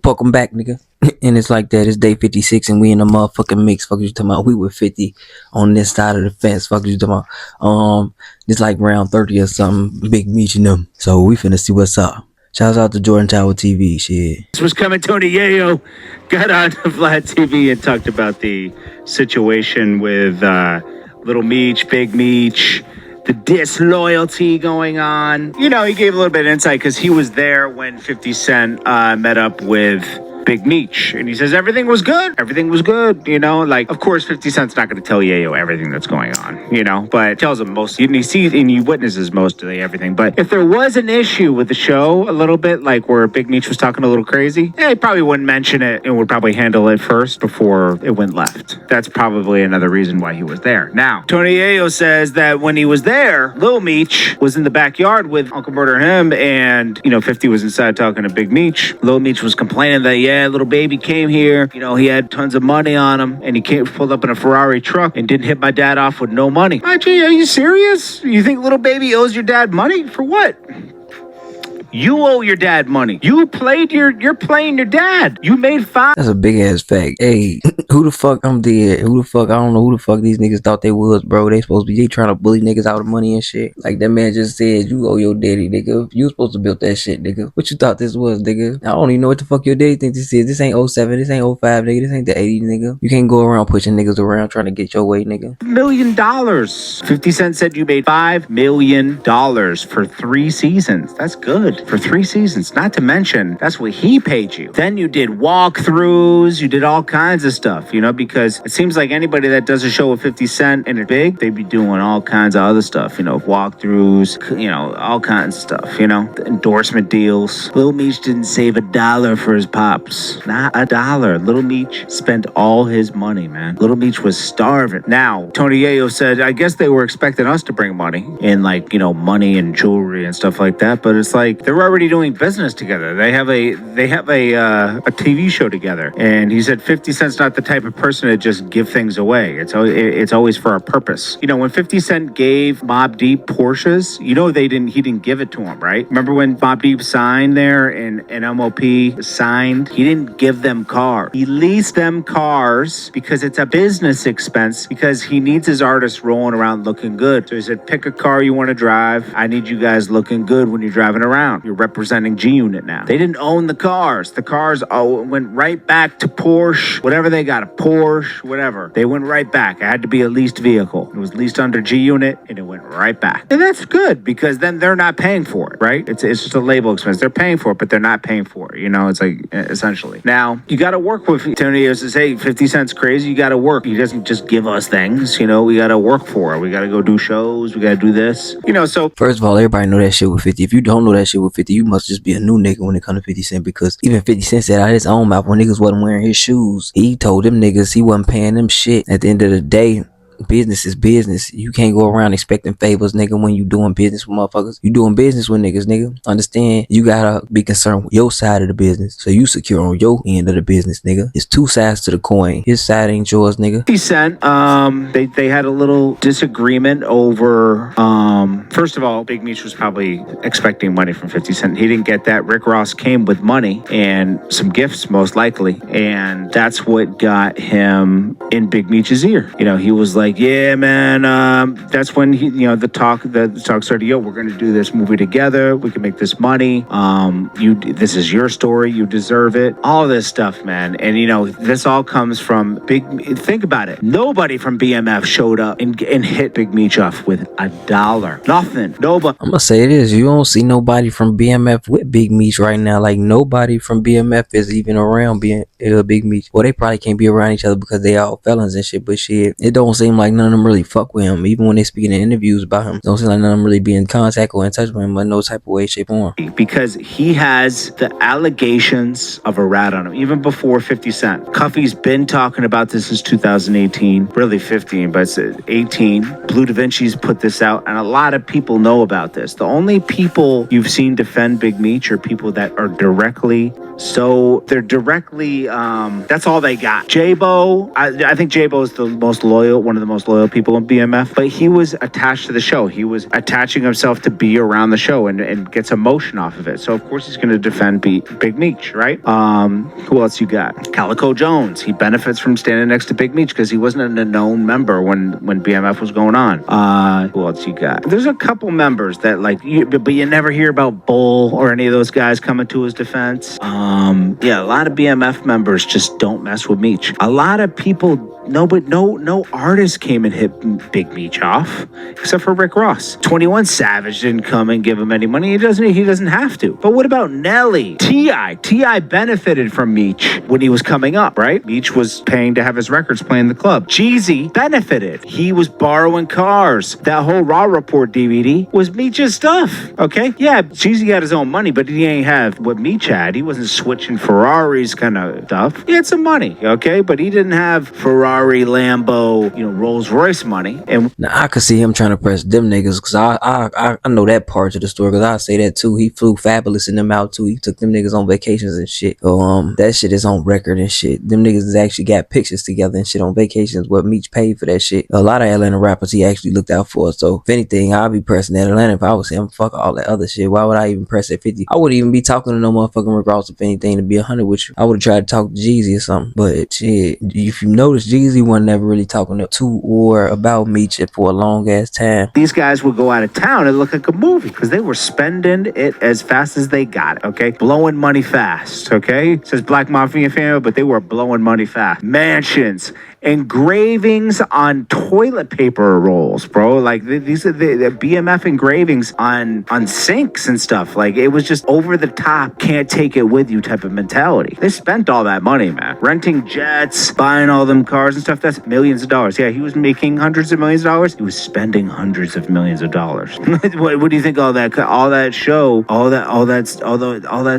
Welcome back, nigga. And it's like that. It's day 56 and we in the motherfucking mix. Fuck you talking about? We were 50 on this side of the fence. Fuck you talking about? This like round 30 or something. Big meeting them. So we finna see what's up. Shouts out to Jordan Tower TV. Shit. This was coming. Tony Yayo got on Vlad TV and talked about the situation with Little Meech, Big Meech, the disloyalty going on. You know, he gave a little bit of insight because he was there when 50 Cent met up with Big Meech, and he says everything was good. Everything was good, you know. Like, of course, 50 Cent's not going to tell Yayo everything that's going on, you know, but tells him most. And he sees and he witnesses most of everything. But if there was an issue with the show, a little bit, like where Big Meech was talking a little crazy, he probably wouldn't mention it and would probably handle it first before it went left. That's probably another reason why he was there. Now, Tony Yayo says that when he was there, Lil Meech was in the backyard with Uncle Murder him, and 50 was inside talking to Big Meech. Lil Meech was complaining that little baby came here, he had tons of money on him, and he pulled up in a Ferrari truck and didn't hit my dad off with no money. Gee, are you serious? You think little baby owes your dad money? For what? You owe your dad money. You're playing your dad. You made five. That's a big ass fact. Hey, who the fuck I'm dead? Who the fuck? I don't know who the fuck these niggas thought they was, bro. They trying to bully niggas out of money and shit. Like that man just said, you owe your daddy, nigga. You supposed to build that shit, nigga. What you thought this was, nigga? I don't even know what the fuck your daddy think this is. This ain't 07. This ain't 05, nigga. This ain't the 80s, nigga. You can't go around pushing niggas around trying to get your way, nigga. $1 million. 50 Cent said you made $5 million for 3 seasons. That's good. For 3 seasons, not to mention that's what he paid you. Then you did walkthroughs, you did all kinds of stuff, because it seems like anybody that does a show with 50 Cent and it's big, they'd be doing all kinds of other stuff, walkthroughs, all kinds of stuff, endorsement deals. Little Meech didn't save $1 for his pops. Not $1. Little Meech spent all his money, man. Little Meech was starving. Now, Tony Yayo said, I guess they were expecting us to bring money and money and jewelry and stuff like that, but it's like they're already doing business together. They have a TV show together, and he said 50 Cent's not the type of person to just give things away. It's always for a purpose. When 50 Cent gave Mobb Deep Porsches, he didn't give it to him, right? Remember when Mobb Deep signed there and MOP signed? He didn't give them cars. He leased them cars because it's a business expense, because he needs his artists rolling around looking good. So he said, pick a car you want to drive. I need you guys looking good when you're driving around. You're representing G-Unit now. They didn't own the cars. The cars went right back to Porsche, whatever they got, a Porsche, whatever. They went right back. It had to be a leased vehicle. It was leased under G-Unit, and it went right back. And that's good, because then they're not paying for it, right? It's just a label expense. They're paying for it, but they're not paying for it. It's like, essentially. Now, you got to work with Tony. Says, hey, 50 Cent's crazy. You got to work. He doesn't just give us things. We got to work for it. We got to go do shows. We got to do this. So. First of all, everybody know that shit with 50. If you don't know that shit with 50, you must just be a new nigga when it comes to 50 Cent, because even 50 Cent said out of his own mouth when niggas wasn't wearing his shoes, he told them niggas he wasn't paying them shit. At the end of the day, business is business. You can't go around expecting favors, nigga, when you doing business with motherfuckers. You doing business with niggas, nigga. Understand? You gotta be concerned with your side of the business, so you secure on your end of the business, nigga. It's two sides to the coin. His side ain't yours, nigga. 50 Cent, they had a little disagreement over, first of all, Big Meech was probably expecting money from 50 Cent. He didn't get that. Rick Ross came with money and some gifts, most likely, and that's what got him in Big Meech's ear. He was like, yeah, man, that's when the talk started. Yo, we're gonna do this movie together. We can make this money. This is your story. You deserve it. All this stuff, man. And this all comes from Big. Think about it. Nobody from BMF showed up and hit Big Meech off with $1. Nothing. Nobody. I'm gonna say this. You don't see nobody from BMF with Big Meech right now. Like, nobody from BMF is even around being Big Meech. Well, they probably can't be around each other because they all felons and shit. But shit, it don't seem like none of them really fuck with him. Even when they speaking in interviews about him, don't seem like none of them really be in contact or in touch with him in no type of way, shape, or form. Because he has the allegations of a rat on him, even before 50 Cent. Cuffy's been talking about this since 2018, really 15, but it's 18. Blue Da Vinci's put this out, and a lot of people know about this. The only people you've seen defend Big Meech are people that are directly So they're directly, that's all they got. J-Bo, I think J-Bo is the most loyal, one of the most loyal people in BMF, but he was attached to the show. He was attaching himself to be around the show and gets emotion off of it. So of course he's going to defend Big Meech, right? Who else you got? Calico Jones. He benefits from standing next to Big Meech because he wasn't a known member when BMF was going on. Who else you got? There's a couple members that but you never hear about Bull or any of those guys coming to his defense. Yeah, a lot of BMF members just don't mess with Meech. A lot of people, no artist came and hit Big Meech off, except for Rick Ross. 21 Savage didn't come and give him any money. He doesn't have to. But what about Nelly? T.I. benefited from Meech when he was coming up, right? Meech was paying to have his records play in the club. Jeezy benefited. He was borrowing cars. That whole Raw Report DVD was Meech's stuff, okay? Yeah, Jeezy had his own money, but he ain't have what Meech had. He wasn't switching Ferraris kind of stuff. He had some money, okay? But he didn't have Ferrari, Lambo, Rolls Royce money. And now I could see him trying to press them niggas because I know that part of the story because I say that too. He flew Fabulous and them out too. He took them niggas on vacations and shit. So that shit is on record and shit. Them niggas actually got pictures together and shit on vacations. What Meech paid for that shit. A lot of Atlanta rappers he actually looked out for. So if anything, I'd be pressing that Atlanta if I was him. Fuck all that other shit. Why would I even press at 50? I wouldn't even be talking to no motherfucking Rick Ross if anything, to be 100 with you. I would have tried to talk to Jeezy or something. But shit, if you notice, Jeezy wasn't never really talking to or about Meech for a long ass time. These guys would go out of town and look like a movie because they were spending it as fast as they got it, okay? Blowing money fast, okay? It says Black Mafia family, but they were blowing money fast. Mansions, engravings on toilet paper rolls, bro. Like these are the BMF engravings on sinks and stuff. Like it was just over the top, can't take it with you type of mentality. They spent all that money, man. Renting jets, buying all them cars and stuff. That's millions of dollars. Yeah, he was making hundreds of millions of dollars. He was spending hundreds of millions of dollars. what do you think? All that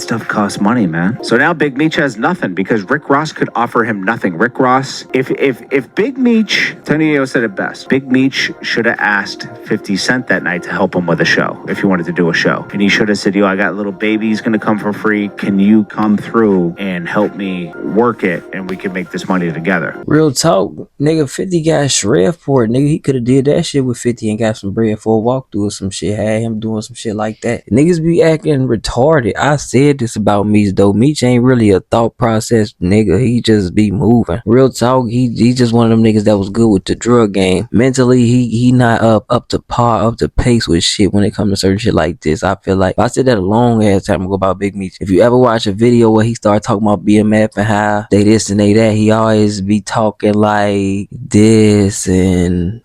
stuff costs money, man. So now Big Meech has nothing because Rick Ross could offer him nothing. Rick Ross, if Big Meech, Tony Ayo said it best. Big Meech should have asked 50 Cent that night to help him with a show if he wanted to do a show, and he should have said, "Yo, I got little baby. He's gonna come for free. Can you come through and help me work it, and we can make this money together?" Real talk, nigga. 50 got shred for it, nigga. He could have did that shit with 50 and got some bread for a walkthrough or some shit. Had him doing some shit like that. Niggas be acting retarded. I said this about Meech though. Meech ain't really a thought process nigga. He just be moving. Real talk. He just one of them niggas that was good with the drug game. Mentally, he not up to par, up to pace with shit when it comes to certain shit like this. I feel like I said that a long ass time ago about Big Meech. If you ever watch a video where he started talking about BMF and how they this and they that, he always be talking like this and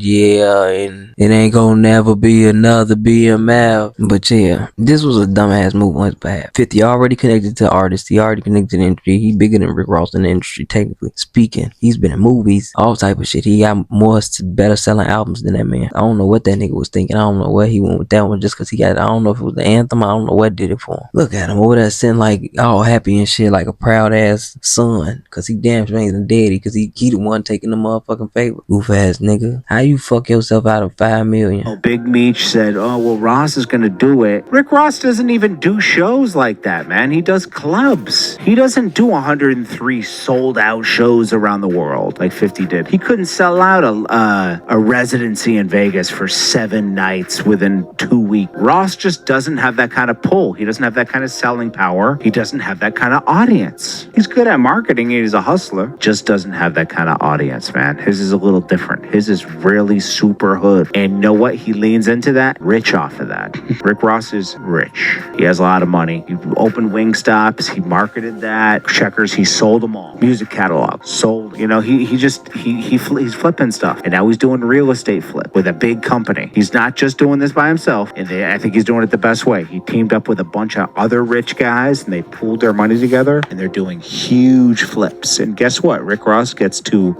yeah, and it ain't gonna never be another BMF. But yeah, this was a dumbass move on his behalf. 50 already connected to artists. He already connected to the industry. He bigger than Rick Ross in the industry, technically speaking. He's been in movies, all type of shit. He got more better selling albums than that man. I don't know what that nigga was thinking. I don't know where he went with that one just because he got, I don't know if it was the anthem. I don't know what did it for him. Look at him over there sitting like all happy and shit like a proud ass son because he damn sure ain't a daddy because he the one taking the motherfucking favor. Goof ass nigga. How you fuck yourself out of $5 million? Oh, Big Meech said, "Oh, well, Ross is gonna do it." Rick Ross doesn't even do shows like that, man. He does clubs. He doesn't do 103 sold out shows around the world like 50 did. He couldn't sell out a residency in Vegas for 7 nights within 2 weeks. Ross just doesn't have that kind of pull. He doesn't have that kind of selling power. He doesn't have that kind of audience. He's good at marketing. He's a hustler. Just doesn't have that kind of audience, man. His is a little different. His is really super hood. And you know what? He leans into that, rich off of that. Rick Ross is rich. He has a lot of money. He opened Wingstops. He marketed that. Checkers, he sold them all. Music catalog, sold. You know, he's flipping stuff. And now he's doing real estate flip with a big company. He's not just doing this by himself. And I think he's doing it the best way. He teamed up with a bunch of other rich guys and they pooled their money together and they're doing huge flips. And guess what? Rick Ross gets to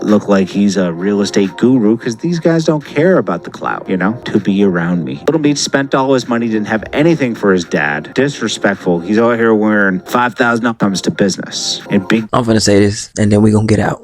look like he's a real estate guru because these guys don't don't care about the clout, to be around me. Little Meat spent all his money, didn't have anything for his dad. Disrespectful. He's out here wearing $5,000 comes to business. And big. I'm finna say this, and then we gonna get out.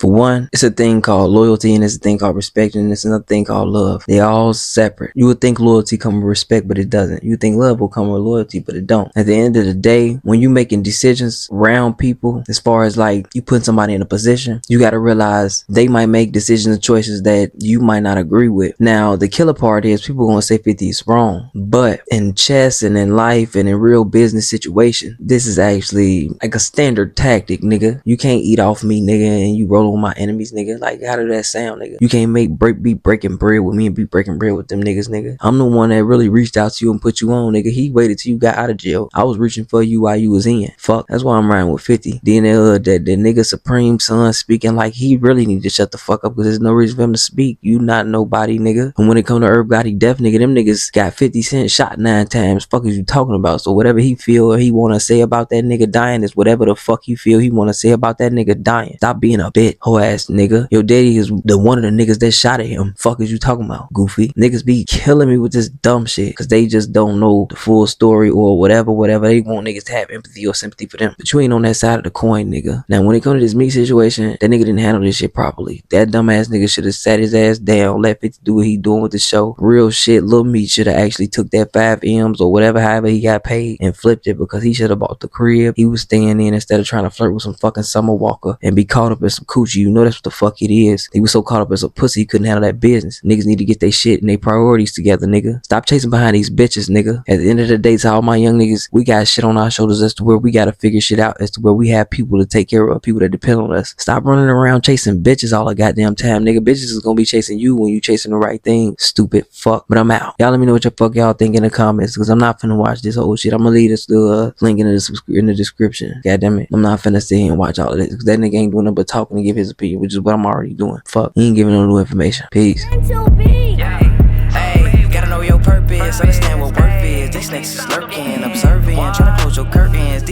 For one, it's a thing called loyalty, and it's a thing called respect, and it's another thing called love. They all separate. You would think loyalty come with respect, but it doesn't. You would think love will come with loyalty, but it don't. At the end of the day, when you making decisions around people, as far as like you putting somebody in a position, you gotta realize they might make decisions and choices that you might not agree with. Now, the killer part is people gonna say 50 is wrong, but in chess and in life and in real business situation, this is actually like a standard tactic, nigga. You can't eat off me, nigga, and you roll on my enemies, nigga. Like, how did that sound, nigga? You can't be breaking bread with me and be breaking bread with them niggas, nigga. I'm the one that really reached out to you and put you on, nigga. He waited till you got out of jail. I was reaching for you while you was in. Fuck, that's why I'm riding with 50. Then that nigga Supreme Son speaking like he really need to shut the fuck up because there's no reason for him to speak. You not nobody, nigga. And when it come to Herb Gotti Death, nigga, them niggas got 50 Cent shot 9 times. Fuck is you talking about? So whatever he feel or he want to say about that nigga dying is whatever the fuck you feel he want to say about that nigga dying. Stop being a bitch, hoe ass nigga. Your daddy is the one of the niggas that shot at him. Fuck is you talking about, goofy? Niggas be killing me with this dumb shit because they just don't know the full story or whatever. They want niggas to have empathy or sympathy for them. But you ain't on that side of the coin, nigga. Now when it comes to this Meek situation, that nigga didn't handle this shit properly. That dumbass nigga should have sat his ass down, let 50 do what he doing with the show. Real shit, Lil Meat should have actually took that 5 M's or whatever, however he got paid, and flipped it because he should have bought the crib he was staying in instead of trying to flirt with some fucking Summer Walker and be caught up in some coochie. You know that's what the fuck it is. He was so caught up as a pussy he couldn't handle that business. Niggas need to get their shit and their priorities together, nigga. Stop chasing behind these bitches, nigga. At the end of the day, to all my young niggas, we got shit on our shoulders as to where we gotta figure shit out, as to where we have people to take care of, people that depend on us. Stop running around chasing bitches all the goddamn time, nigga. Bitches is gonna be chasing you when you chasing the right thing, stupid fuck. But I'm out. Y'all let me know what the fuck y'all think in the comments, because I'm not finna watch this whole shit. I'm gonna leave this link in the description. God damn it. I'm not finna sit here and watch all of this, because that nigga ain't doing nothing but talking and give his opinion, which is what I'm already doing. Fuck. He ain't giving no new information. Peace. Hey, gotta know your purpose, understand what worth is. These snakes is lurking, observing, trying to close your curtains.